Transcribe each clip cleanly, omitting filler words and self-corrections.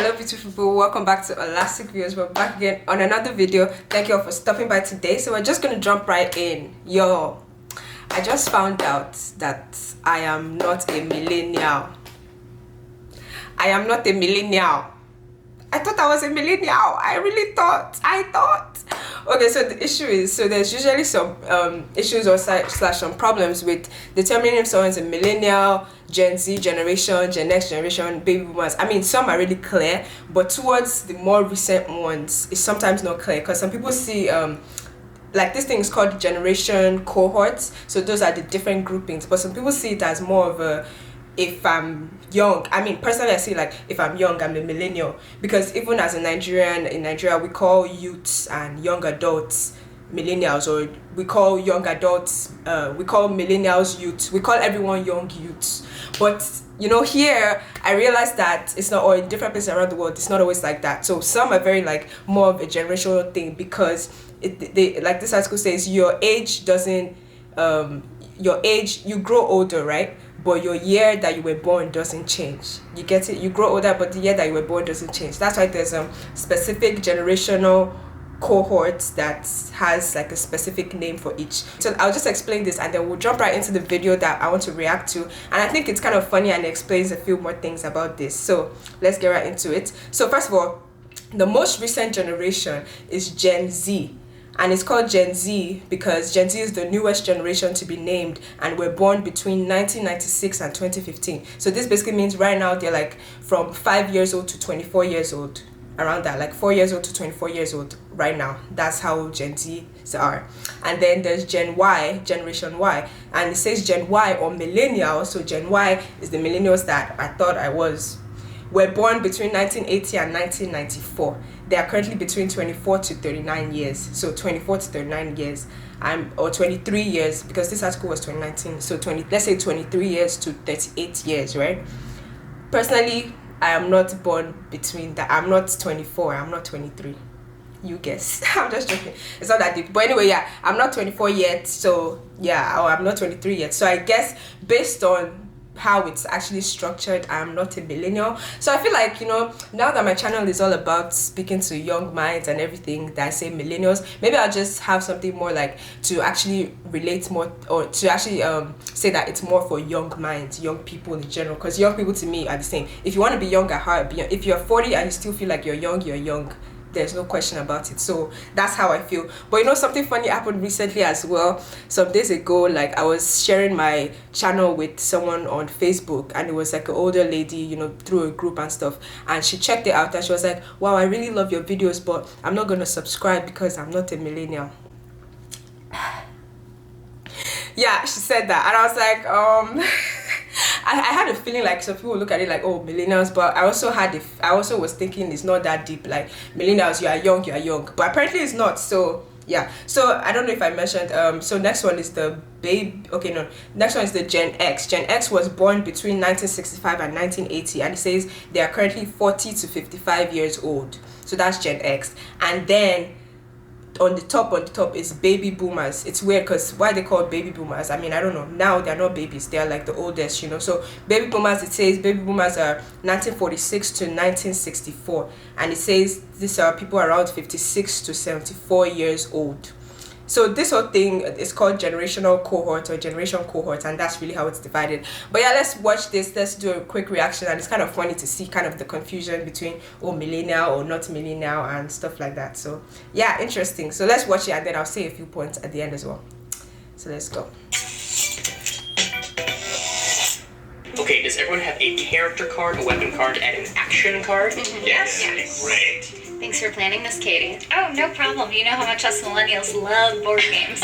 Hello beautiful people, welcome back to Elastic Views. We're back again on another video. Thank you all for stopping by today. So we're just gonna jump right in. Yo, I just found out that I am not a millennial. I am not a millennial. I thought I was a millennial. I really thought. Okay, so the issue is, so there's usually some issues or slash some problems with determining if someone's a millennial, Gen Z generation, Gen X generation, baby boomers. I mean, some are really clear, but towards the more recent ones, it's sometimes not clear because some people see like this thing is called Generation Cohorts. So those are the different groupings, but some people see it as more of a, if I'm young, I mean personally I see like if I'm young I'm a millennial, because even as a Nigerian, in Nigeria we call youths and young adults millennials, or we call young adults we call millennials youths, we call everyone young youths. But you know, here I realized that it's not, or in different places around the world it's not always like that. So some are very like more of a generational thing, because they like this article says your age doesn't your age, you grow older, right? But your year that you were born doesn't change. You get it? You grow older, but the year that you were born doesn't change. That's why there's a specific generational cohort that has like a specific name for each. So I'll just explain this and then we'll jump right into the video that I want to react to. And I think it's kind of funny and explains a few more things about this. So let's get right into it. So first of all, the most recent generation is Gen Z. And it's called Gen Z because Gen Z is the newest generation to be named, and were born between 1996 and 2015. So this basically means right now they're like from 5 years old to 24 years old, around that, like 4 years old to 24 years old right now. That's how Gen Zs are. And then there's Gen Y, Generation Y, and it says Gen Y or Millennial. So Gen Y is the millennials that I thought I was. Were born between 1980 and 1994. They are currently between 24 to 39 years. So 24 to 39 years, or 23 years, because this article was 2019. So let's say 23 years to 38 years, right? Personally, I am not born between that. I'm not 24. I'm not 23. You guess. I'm just joking. It's not that deep. But anyway, yeah, I'm not 24 yet. So yeah, I'm not 23 yet. So I guess based on how it's actually structured, I'm not a millennial. So I feel like, you know, now that my channel is all about speaking to young minds and everything, that I say millennials, maybe I'll just have something more like to actually relate more, or to actually say that it's more for young minds, young people in general, because young people to me are the same. If you want to be young at heart, if you're 40 and you still feel like you're young, you're young. There's no question about it. So that's how I feel. But you know, something funny happened recently as well. Some days ago, like I was sharing my channel with someone on Facebook, and it was like an older lady, you know, through a group and stuff, and she checked it out and she was like, wow, I really love your videos, but I'm not gonna subscribe because I'm not a millennial. Yeah, she said that, and I was like, I had a feeling like some people look at it like, oh, millennials, but I also was thinking it's not that deep. Like millennials, you are young, but apparently it's not. So yeah, so I don't know if I mentioned so next one is the next one is the Gen X. Gen X was born between 1965 and 1980, and it says they are currently 40 to 55 years old. So that's Gen X. And then on the top is baby boomers. It's weird because why they call baby boomers, I mean, I don't know. Now they're not babies, they're like the oldest, you know. So baby boomers, it says baby boomers are 1946 to 1964, and it says these are people around 56 to 74 years old. So this whole thing is called generational cohort or generation cohort, and that's really how it's divided. But yeah, let's watch this. Let's do a quick reaction, and it's kind of funny to see kind of the confusion between, oh, millennial or not millennial and stuff like that. So yeah, interesting. So let's watch it, and then I'll say a few points at the end as well. So let's go. Okay, does everyone have a character card, a weapon card, and an action card? Yes. Great. Thanks for planning this, Katie. Oh, no problem. You know how much us millennials love board games.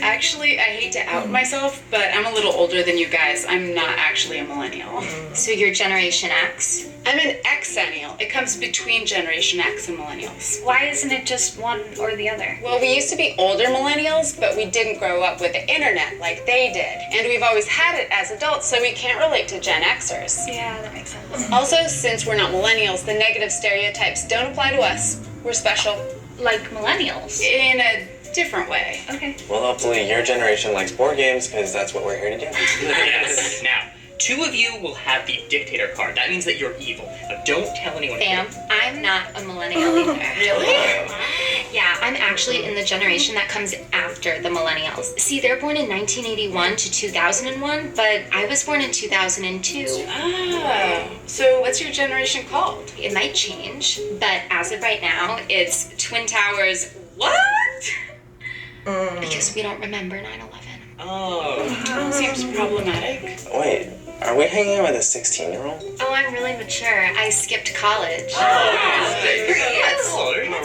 Actually, I hate to out myself, but I'm a little older than you guys. I'm not actually a millennial. So you're Generation X? I'm an Xennial. It comes between Generation X and millennials. Why isn't it just one or the other? Well, we used to be older millennials, but we didn't grow up with the internet like they did. And we've always had it as adults, so we can't relate to Gen Xers. Yeah, that makes sense. Also, since we're not millennials, the negative stereotypes don't apply to us. We're special. Like millennials? In a different way. Okay. Well, hopefully your generation likes board games, because that's what we're here to do. Yes. Now, 2 of you will have the dictator card. That means that you're evil. Now, don't tell anyone. Bam, I'm not a millennial either. Really? Yeah, I'm actually in the generation that comes after the millennials. See, they're born in 1981 to 2001, but I was born in 2002. Ah, so what's your generation called? It might change, but as of right now, it's Twin Towers. What? Because we don't remember 9/11. Oh. Seems problematic. Wait, are we hanging out with a 16-year-old? Oh, I'm really mature. I skipped college. That's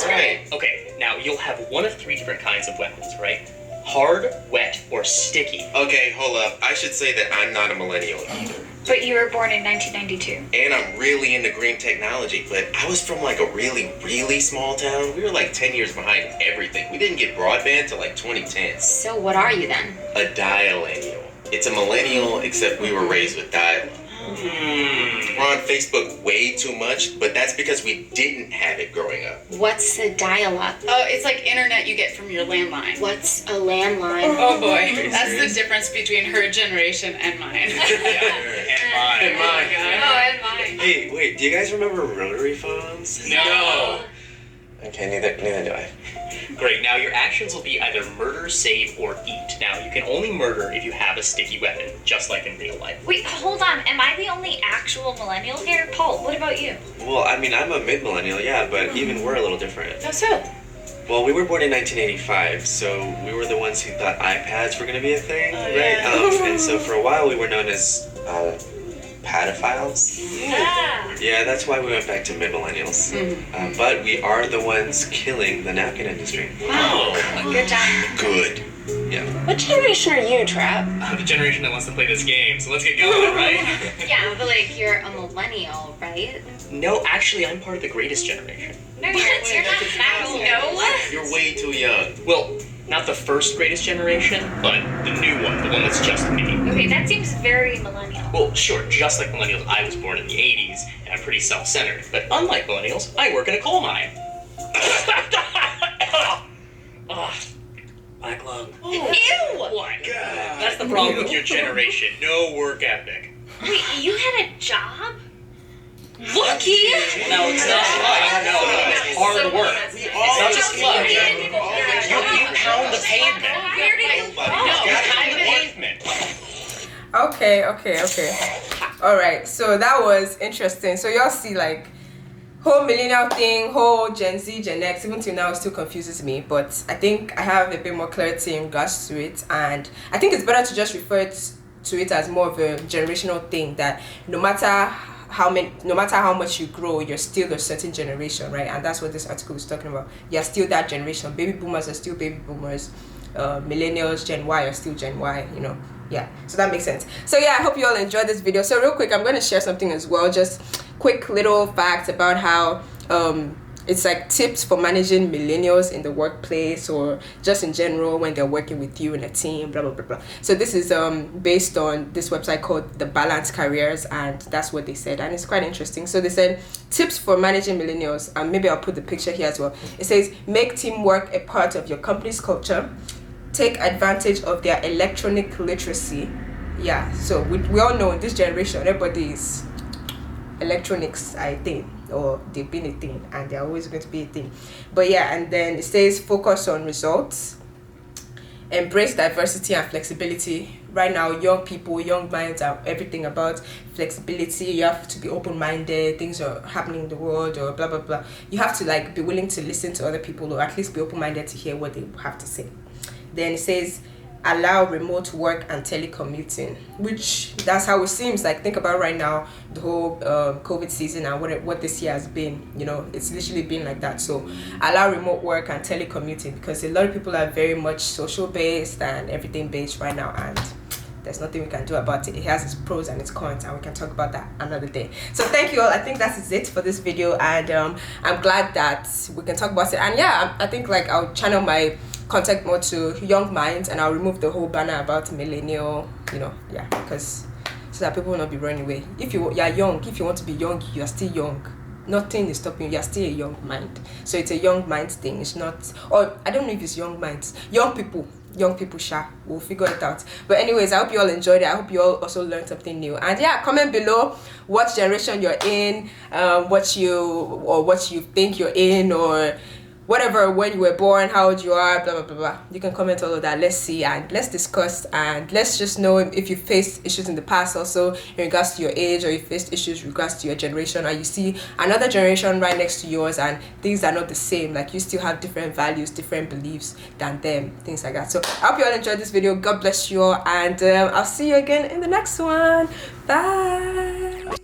right. Okay, now you'll have one of 3 different kinds of weapons, right? Hard, wet, or sticky. Okay, hold up. I should say that I'm not a millennial either. But you were born in 1992. And I'm really into green technology, but I was from like a really, really small town. We were like 10 years behind everything. We didn't get broadband till like 2010. So what are you then? A dial-ennial. It's a millennial, except we were raised with dial. We're on Facebook way too much, but that's because we didn't have it growing up. What's a dial-up? Oh, it's like internet you get from your landline. What's a landline? Oh boy, that's the difference between her generation and mine. And mine. Oh, and mine. Hey, wait, do you guys remember rotary phones? No. Okay, neither do I. Great, now your actions will be either murder, save, or eat. Now, you can only murder if you have a sticky weapon, just like in real life. Wait, hold on. Am I the only actual millennial here? Paul, what about you? Well, I mean, I'm a mid-millennial, yeah, but even we're a little different. How so? Well, we were born in 1985, so we were the ones who thought iPads were going to be a thing, right? yeah. And so for a while we were known as pedophiles. Yeah, that's why we went back to mid-millennials. But we are the ones killing the napkin industry. Oh, Good job. Good. Yeah. What generation are you, Trap? the generation that wants to play this game, so let's get going, right? Yeah, but like you're a millennial, right? No, actually, I'm part of the greatest generation. No, you're not that old. No. You're way too young. Well, not the first greatest generation, but the new one, the one that's just me. Okay, that seems very millennial. Well, sure, just like millennials, I was born in the 80s, and I'm pretty self-centered. But unlike millennials, I work in a coal mine. Black lung. Ew! What? That's the problem with your generation. No work ethic. Wait, you had a job? Lucky! No, it's not luck. No, it's hard work. It's not just luck. You pound the pavement. You pound the pavement. Okay. All right. So that was interesting. So y'all see, like, whole millennial thing, whole Gen Z, Gen X, even till now, it still confuses me. But I think I have a bit more clarity in regards to it, and I think it's better to just refer to it as more of a generational thing. That no matter how much you grow, you're still a certain generation, right? And that's what this article is talking about. You're still that generation. Baby boomers are still baby boomers. Millennials, Gen Y are still Gen Y, you know. Yeah, so that makes sense. So yeah, I hope you all enjoyed this video. So real quick, I'm going to share something as well, just quick little facts about how it's like tips for managing millennials in the workplace or just in general when they're working with you in a team, blah blah blah blah. So this is based on this website called The Balanced Careers, and that's what they said, and it's quite interesting. So they said tips for managing millennials, and maybe I'll put the picture here as well. It says make teamwork a part of your company's culture. Take advantage of their electronic literacy. Yeah, so we all know in this generation, everybody is electronics, I think, or they've been a thing, and they're always going to be a thing. But yeah, and then it says focus on results. Embrace diversity and flexibility. Right now, young people, young minds are everything about flexibility. You have to be open-minded. Things are happening in the world, or blah blah blah. You have to like be willing to listen to other people, or at least be open-minded to hear what they have to say. Then it says allow remote work and telecommuting, which that's how it seems like. Think about right now, the whole COVID season and what this year has been, you know, it's literally been like that. So allow remote work and telecommuting, because a lot of people are very much social based and everything based right now, and there's nothing we can do about it. It has its pros and its cons, and we can talk about that another day. So thank you all. I think that is it for this video, and I'm glad that we can talk about it. And yeah, I think like I'll channel my contact more to young minds, and I'll remove the whole banner about millennial, you know, yeah, because so that people will not be running away. If you're young, if you want to be young, you are still young. Nothing is stopping you. You're still a young mind. So it's a young mind thing. It's not, or I don't know if it's young minds, young people. young people, we'll figure it out. But anyways, I hope you all enjoyed it. I hope you all also learned something new. And yeah, comment below what generation you're in, what you think you're in, or whatever, when you were born, how old you are, blah blah blah blah. You can comment all of that. Let's see and let's discuss, and let's just know if you faced issues in the past also in regards to your age, or you faced issues in regards to your generation, and you see another generation right next to yours and things are not the same, like you still have different values, different beliefs than them, things like that. So I hope you all enjoyed this video. God bless you all, and I'll see you again in the next one. Bye.